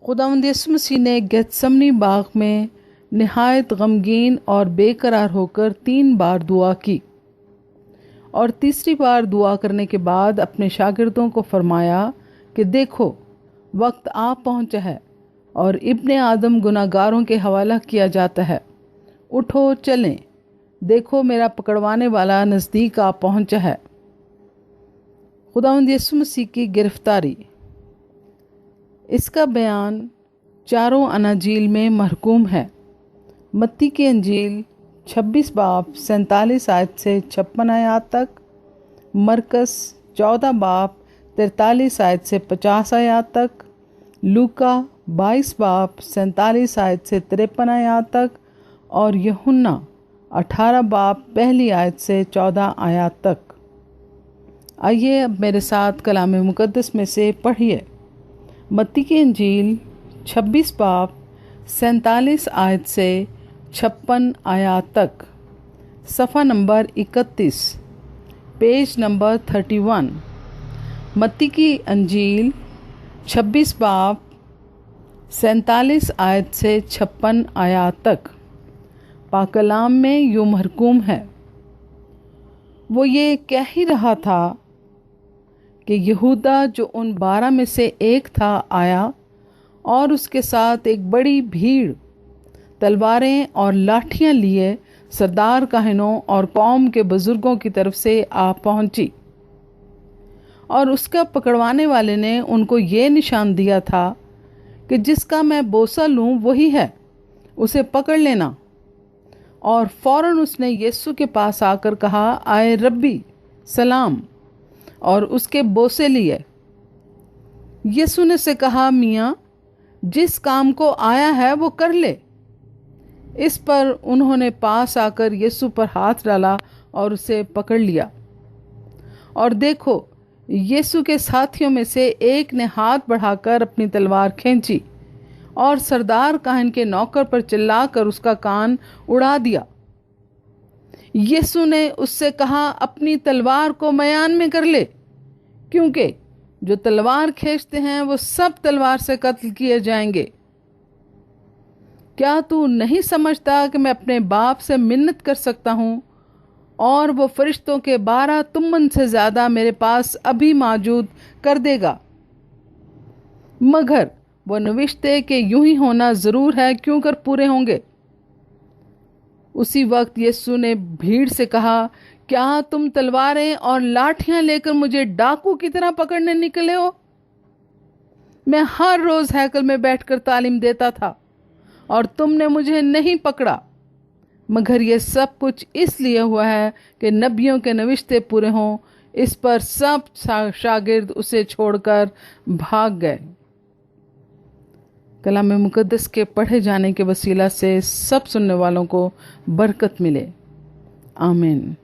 खुदावंद यीशु मसीह ने गेत्समनी बाग में नहायत गमगीन और बेकरार होकर 3 बार दुआ की और तीसरी बार दुआ करने के बाद अपने शागिर्दों को फरमाया कि देखो वक्त आ पहुंचा है और इब्ने आदम गुनाहगारों के हवाला किया जाता है। उठो चलें, देखो मेरा पकड़वाने वाला नज़दीक आ पहुंचा है। खुदावंद यीशु मसीह की गिरफ्तारी, इसका बयान चारों अनाजील में महकूम है। मत्ती की अंजील 26 बाब 47 आयत से 56 आयत तक, मरकस 14 बाब 43 आयत से 50 आयत तक, लूका 22 बाब 47 आयत से 53 आयत तक और यूहन्ना 18 बाब 1 आयत से 14 आयत तक। आइए अब मेरे साथ कलाम मुकद्दस में से पढ़िए। मत्ती की अंजील 26 बाब 47 आयत से 56 आयत तक, सफ़ा नंबर 31, पेज नंबर 31। मत्ती की अंजील 26 बाब 47 आयत से 56 आयत तक पाक कलाम में यूँ महकूम है। वो ये कह ही रहा था कि यहूदा जो उन 12 में से एक था आया और उसके साथ एक बड़ी भीड़ तलवारें और लाठियां लिए सरदार काहिनों और कौम के बुजुर्गों की तरफ से आ पहुंची और उसका पकड़वाने वाले ने उनको ये निशान दिया था कि जिसका मैं बोसा लूं वही है, उसे पकड़ लेना। और फौरन उसने यीशु के पास आकर कहा, आए रब्बी सलाम, और उसके बोसे लिए। यीशु ने से कहा, मियाँ जिस काम को आया है वो कर ले। इस पर उन्होंने पास आकर यीशु पर हाथ डाला और उसे पकड़ लिया। और देखो यीशु के साथियों में से एक ने हाथ बढ़ाकर अपनी तलवार खींची और सरदार काहिन के नौकर पर चिल्लाकर उसका कान उड़ा दिया। यीशु ने उससे कहा, अपनी तलवार को मयान में कर ले, क्योंकि जो तलवार खींचते हैं वो सब तलवार से कत्ल किए जाएंगे। क्या तू नहीं समझता कि मैं अपने बाप से मिन्नत कर सकता हूँ और वो फरिश्तों के 12 तुमन से ज़्यादा मेरे पास अभी मौजूद कर देगा? मगर वो नविश्ते के यूं ही होना ज़रूर है, क्यों कर पूरे होंगे। उसी वक्त यीशु ने भीड़ से कहा, क्या तुम तलवारें और लाठियां लेकर मुझे डाकू की तरह पकड़ने निकले हो? मैं हर रोज हैकल में बैठकर तालीम देता था और तुमने मुझे नहीं पकड़ा। मगर यह सब कुछ इसलिए हुआ है कि नबियों के नविश्ते पूरे हों। इस पर सब शागिर्द उसे छोड़कर भाग गए। कलाम मुकद्दस के पढ़े जाने के वसीला से सब सुनने वालों को बरकत मिले। आमीन।